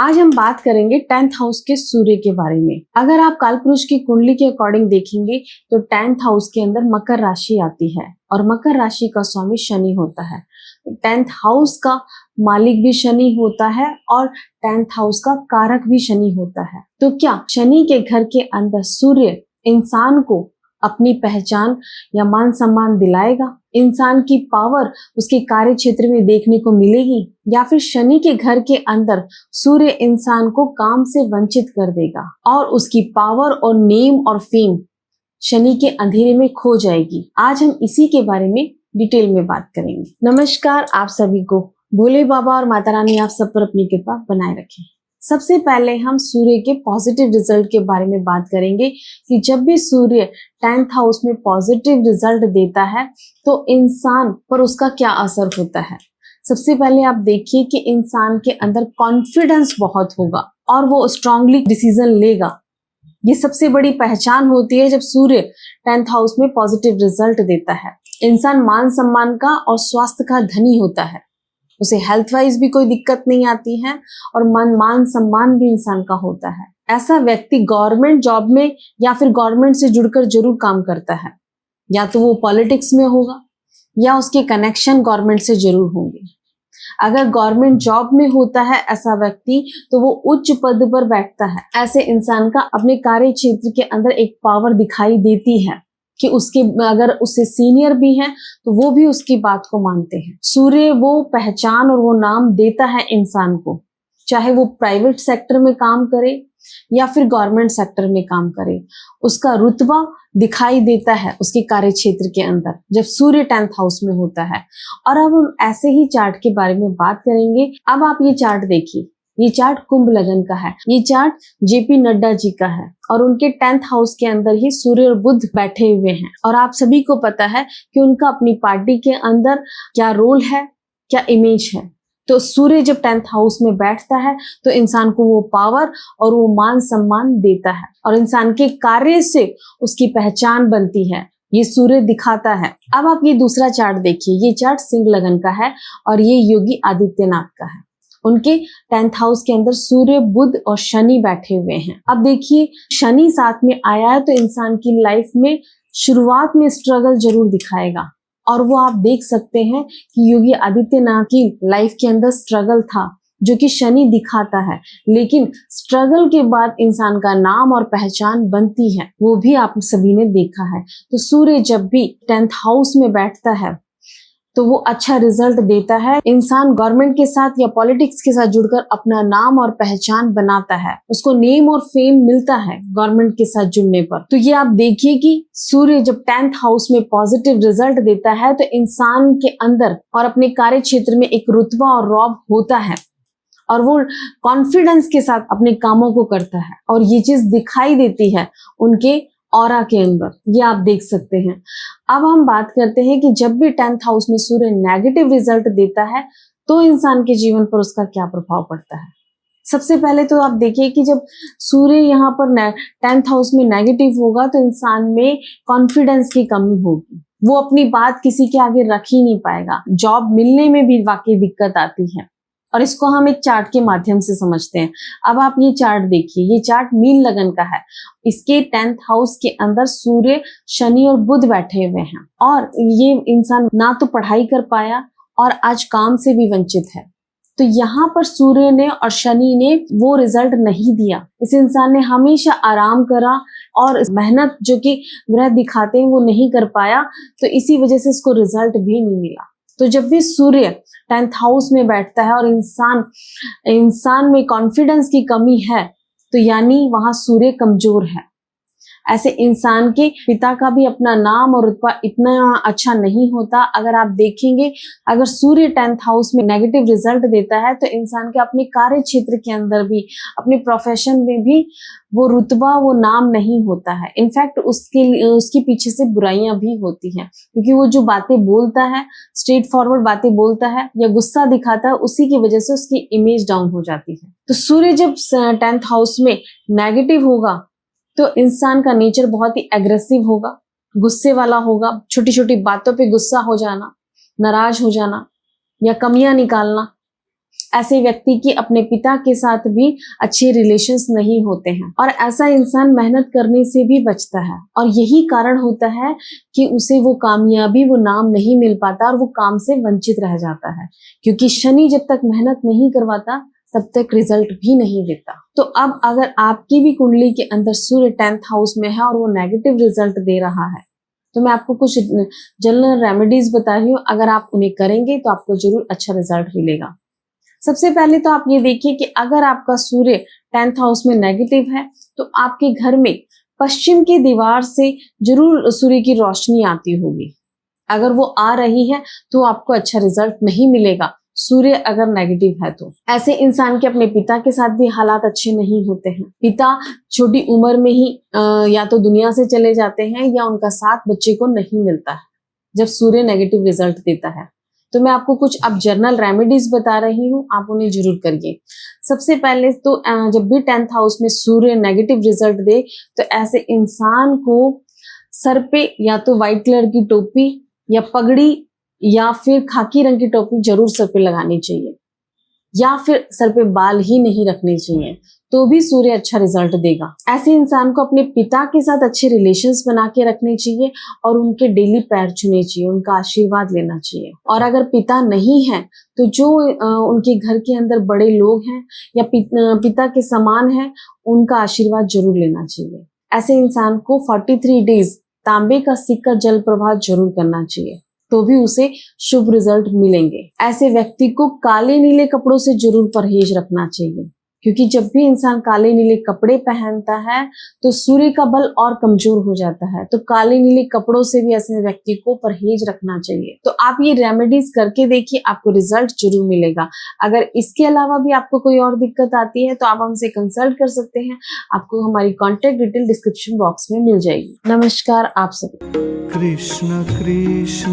आज हम बात करेंगे 10th हाउस के सूर्य के बारे में। अगर आप कालपुरुष की कुंडली के अकॉर्डिंग देखेंगे तो 10th हाउस के अंदर मकर राशि आती है और मकर राशि का स्वामी शनि होता है। 10th हाउस का मालिक भी शनि होता है और 10th हाउस का कारक भी शनि होता है। तो क्या शनि के घर के अंदर सूर्य इंसान को अपनी पहचान या मान सम्मान दिलाएगा? इंसान की पावर उसके कार्य क्षेत्र में देखने को मिलेगी या फिर शनि के घर के अंदर सूर्य इंसान को काम से वंचित कर देगा और उसकी पावर और नेम और फेम शनि के अंधेरे में खो जाएगी? आज हम इसी के बारे में डिटेल में बात करेंगे। नमस्कार आप सभी को। भोले बाबा और माता रानी आप सब पर अपनी कृपा बनाए रखें। सबसे पहले हम सूर्य के पॉजिटिव रिजल्ट के बारे में बात करेंगे कि जब भी सूर्य 10th हाउस में पॉजिटिव रिजल्ट देता है तो इंसान पर उसका क्या असर होता है। सबसे पहले आप देखिए कि इंसान के अंदर कॉन्फिडेंस बहुत होगा और वो स्ट्रांगली डिसीजन लेगा। ये सबसे बड़ी पहचान होती है जब सूर्य 10th हाउस में पॉजिटिव रिजल्ट देता है। इंसान मान सम्मान का और स्वास्थ्य का धनी होता है, उसे हेल्थ वाइज भी कोई दिक्कत नहीं आती है और मान सम्मान भी इंसान का होता है। ऐसा व्यक्ति गवर्नमेंट जॉब में या फिर गवर्नमेंट से जुड़कर जरूर काम करता है, या तो वो पॉलिटिक्स में होगा या उसके कनेक्शन गवर्नमेंट से जरूर होंगे। अगर गवर्नमेंट जॉब में होता है ऐसा व्यक्ति तो वो उच्च पद पर बैठता है। ऐसे इंसान का अपने कार्य क्षेत्र के अंदर एक पावर दिखाई देती है कि उसके अगर उससे सीनियर भी हैं तो वो भी उसकी बात को मानते हैं। सूर्य वो पहचान और वो नाम देता है इंसान को, चाहे वो प्राइवेट सेक्टर में काम करे या फिर गवर्नमेंट सेक्टर में काम करे। उसका रुतबा दिखाई देता है उसके कार्य क्षेत्र के अंदर जब सूर्य 10th हाउस में होता है। और अब हम ऐसे ही चार्ट के बारे में बात करेंगे। अब आप ये चार्ट देखिए, ये चार्ट कुंभ लगन का है। ये चार्ट जेपी नड्डा जी का है और उनके 10th हाउस के अंदर ही सूर्य और बुध बैठे हुए हैं। और आप सभी को पता है कि उनका अपनी पार्टी के अंदर क्या रोल है, क्या इमेज है। तो सूर्य जब 10th हाउस में बैठता है तो इंसान को वो पावर और वो मान सम्मान देता है और इंसान के कार्य से उसकी पहचान बनती है। ये सूर्य दिखाता है। अब आप ये दूसरा चार्ट देखिए, ये चार्ट सिंह लगन का है और ये योगी आदित्यनाथ का है। उनके 10th हाउस के अंदर सूर्य, बुध और शनि बैठे हुए हैं। अब देखिए शनि साथ में आया है तो इंसान की लाइफ में शुरुआत में स्ट्रगल जरूर दिखाएगा और वो आप देख सकते हैं कि योगी आदित्यनाथ की लाइफ के अंदर स्ट्रगल था जो कि शनि दिखाता है, लेकिन स्ट्रगल के बाद इंसान का नाम और पहचान बनती है, वो भी आप सभी ने देखा है। तो सूर्य जब भी 10th हाउस में बैठता है तो वो अच्छा रिजल्ट देता है। इंसान गवर्नमेंट के साथ या पॉलिटिक्स के साथ जुड़कर अपना नाम और पहचान बनाता है, उसको नेम और फेम मिलता है गवर्नमेंट के साथ जुड़ने पर। तो ये आप देखिए कि सूर्य जब 10th हाउस में पॉजिटिव रिजल्ट देता है तो इंसान के अंदर और अपने कार्य क्षेत्र में एक रुतबा और रौब होता है और वो कॉन्फिडेंस के साथ अपने कामों को करता है और ये चीज दिखाई देती है उनके ऑरा के अंदर। ये आप देख सकते हैं। अब हम बात करते हैं कि जब भी 10th हाउस में सूर्य नेगेटिव रिजल्ट देता है तो इंसान के जीवन पर उसका क्या प्रभाव पड़ता है। सबसे पहले तो आप देखिए कि जब सूर्य यहाँ पर 10th हाउस में नेगेटिव होगा तो इंसान में कॉन्फिडेंस की कमी होगी, वो अपनी बात किसी के आगे रख ही नहीं पाएगा। जॉब मिलने में भी वाकई दिक्कत आती है और इसको हम एक चार्ट के माध्यम से समझते हैं। अब आप ये चार्ट देखिए, ये चार्ट मीन लगन का है। इसके 10th हाउस के अंदर सूर्य, शनि और बुध बैठे हुए हैं और ये इंसान ना तो पढ़ाई कर पाया और आज काम से भी वंचित है। तो यहाँ पर सूर्य ने और शनि ने वो रिजल्ट नहीं दिया। इस इंसान ने हमेशा आराम करा और मेहनत जो कि ग्रह दिखाते हैं वो नहीं कर पाया, तो इसी वजह से इसको रिजल्ट भी नहीं मिला। तो जब भी सूर्य 10th हाउस में बैठता है और इंसान में कॉन्फिडेंस की कमी है तो यानी वहां सूर्य कमजोर है। ऐसे इंसान के पिता का भी अपना नाम और रुतबा इतना अच्छा नहीं होता। अगर आप देखेंगे, अगर सूर्य 10th हाउस में नेगेटिव रिजल्ट देता है तो इंसान के अपने कार्य क्षेत्र के अंदर भी, अपने प्रोफेशन में भी वो रुतबा, वो नाम नहीं होता है। इनफैक्ट उसके पीछे से बुराइयां भी होती हैं, क्योंकि वो जो बातें बोलता है, स्ट्रेट फॉरवर्ड बातें बोलता है या गुस्सा दिखाता है, उसी की वजह से उसकी इमेज डाउन हो जाती है। तो सूर्य जब 10th हाउस में नेगेटिव होगा तो इंसान का नेचर बहुत ही एग्रेसिव होगा, गुस्से वाला होगा, छोटी छोटी बातों पे गुस्सा हो जाना, नाराज हो जाना या कमियां निकालना, ऐसे व्यक्ति की अपने पिता के साथ भी अच्छे रिलेशंस नहीं होते हैं और ऐसा इंसान मेहनत करने से भी बचता है और यही कारण होता है कि उसे वो कामयाबी, वो नाम नहीं मिल पाता और वो काम से वंचित रह जाता है, क्योंकि शनि जब तक मेहनत नहीं करवाता तब तक रिजल्ट भी नहीं देता। तो अब अगर आपकी भी कुंडली के अंदर सूर्य 10th हाउस में है और वो नेगेटिव रिजल्ट दे रहा है, तो मैं आपको कुछ जनरल रेमेडीज बता रही हूँ, अगर आप उन्हें करेंगे तो आपको जरूर अच्छा रिजल्ट मिलेगा। सबसे पहले तो आप ये देखिए कि अगर आपका सूर्य 10th हाउस में नेगेटिव है तो आपके घर में पश्चिम की दीवार से जरूर सूर्य की रोशनी आती होगी। अगर वो आ रही है तो आपको अच्छा रिजल्ट नहीं मिलेगा, सूर्य अगर नेगेटिव है तो। ऐसे इंसान के अपने पिता के साथ भी हालात अच्छे नहीं होते हैं। पिता छोटी उम्र में ही या तो दुनिया से चले जाते हैं या उनका साथ बच्चे को नहीं मिलता है जब सूर्य नेगेटिव रिजल्ट देता है। तो मैं आपको कुछ अब जर्नल रेमेडीज बता रही हूँ, आप उन्हें जरूर करिए। सबसे पहले तो जब भी 10th हाउस में सूर्य नेगेटिव रिजल्ट दे तो ऐसे इंसान को सर पे या तो व्हाइट कलर की टोपी या पगड़ी या फिर खाकी रंग की टोपी जरूर सर पे लगानी चाहिए, या फिर सर पे बाल ही नहीं रखने चाहिए, तो भी सूर्य अच्छा रिजल्ट देगा। ऐसे इंसान को अपने पिता के साथ अच्छे रिलेशंस बना के रखने चाहिए और उनके डेली पैर छूने चाहिए, उनका आशीर्वाद लेना चाहिए। और अगर पिता नहीं है तो जो उनके घर के अंदर बड़े लोग हैं या पिता के समान है, उनका आशीर्वाद जरूर लेना चाहिए। ऐसे इंसान को 43 डेज तांबे का सिक्का जल प्रवाह जरूर करना चाहिए, तो भी उसे शुभ रिजल्ट मिलेंगे। ऐसे व्यक्ति को काले नीले कपड़ों से जरूर परहेज रखना चाहिए, क्योंकि जब भी इंसान काले नीले कपड़े पहनता है तो सूर्य का बल और कमजोर हो जाता है। तो काले नीले कपड़ों से भी ऐसे व्यक्ति को परहेज रखना चाहिए। तो आप ये रेमेडीज करके देखिए, आपको रिजल्ट जरूर मिलेगा। अगर इसके अलावा भी आपको कोई और दिक्कत आती है तो आप हमसे कंसल्ट कर सकते हैं। आपको हमारी कॉन्टेक्ट डिटेल डिस्क्रिप्शन बॉक्स में मिल जाएगी। नमस्कार आप सभी। कृष्ण कृष्ण